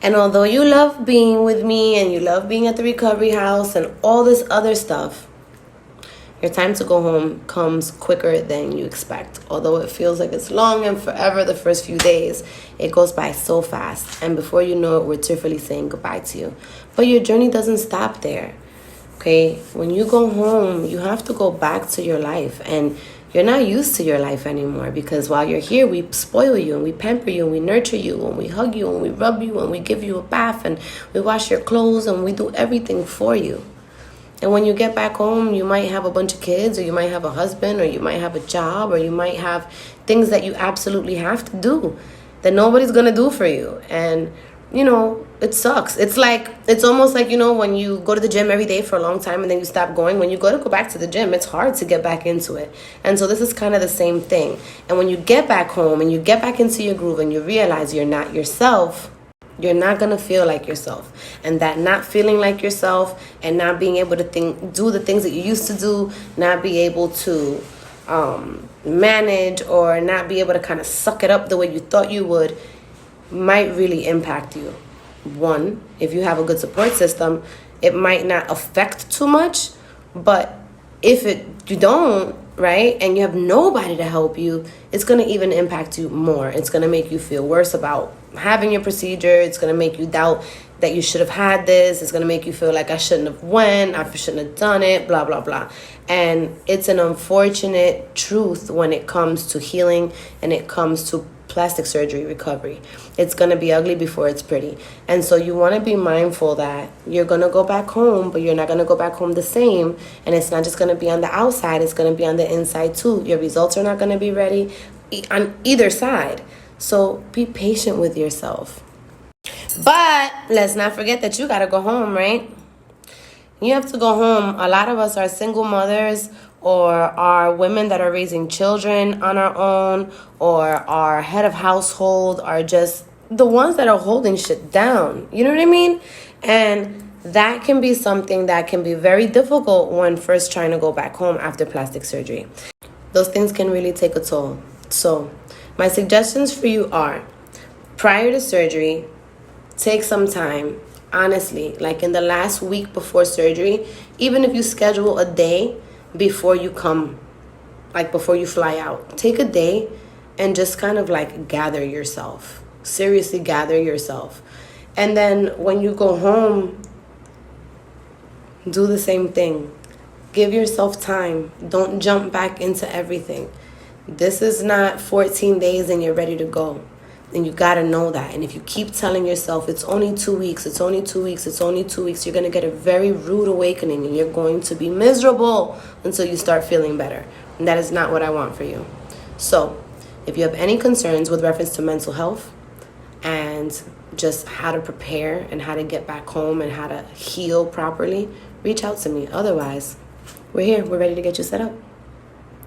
And although you love being with me and you love being at the recovery house and all this other stuff, your time to go home comes quicker than you expect. Although it feels like it's long and forever the first few days, it goes by so fast. And before you know it, we're tearfully saying goodbye to you. But your journey doesn't stop there. Okay? When you go home, you have to go back to your life. And you're not used to your life anymore, because while you're here, we spoil you and we pamper you and we nurture you and we hug you and we rub you and we give you a bath and we wash your clothes and we do everything for you. And when you get back home, you might have a bunch of kids, or you might have a husband, or you might have a job, or you might have things that you absolutely have to do that nobody's going to do for you. And, you know, it sucks. It's almost like, you know, when you go to the gym every day for a long time and then you stop going, when you go back to the gym, it's hard to get back into it. And so this is kind of the same thing. And when you get back home and you get back into your groove and you realize you're not yourself, you're not going to feel like yourself. And that not feeling like yourself and not being able to do the things that you used to do, not be able to manage, or not be able to kind of suck it up the way you thought you would, might really impact you. One, if you have a good support system, it might not affect too much. But if you don't, right, and you have nobody to help you, it's going to even impact you more. It's going to make you feel worse about having your procedure. It's going to make you doubt that you should have had this. It's going to make you feel like I shouldn't have went, I shouldn't have done it, blah, blah, blah. And it's an unfortunate truth when it comes to healing and it comes to plastic surgery recovery. It's going to be ugly before it's pretty. And so you want to be mindful that you're going to go back home, but you're not going to go back home the same. And it's not just going to be on the outside. It's going to be on the inside too. Your results are not going to be ready on either side. So be patient with yourself. But let's not forget that you got to go home, right? You have to go home. A lot of us are single mothers, or are women that are raising children on our own, or are head of household, are just the ones that are holding shit down. You know what I mean? And that can be something that can be very difficult when first trying to go back home after plastic surgery. Those things can really take a toll. So my suggestions for you are, prior to surgery, take some time. Honestly, like in the last week before surgery, even if you schedule a day before you come, like before you fly out, take a day and just kind of like gather yourself. Seriously, gather yourself. And then when you go home, do the same thing. Give yourself time. Don't jump back into everything. This is not 14 days and you're ready to go. And you got to know that. And if you keep telling yourself, it's only 2 weeks, it's only 2 weeks, it's only 2 weeks, you're going to get a very rude awakening and you're going to be miserable until you start feeling better. And that is not what I want for you. So if you have any concerns with reference to mental health and just how to prepare and how to get back home and how to heal properly, reach out to me. Otherwise, we're here. We're ready to get you set up.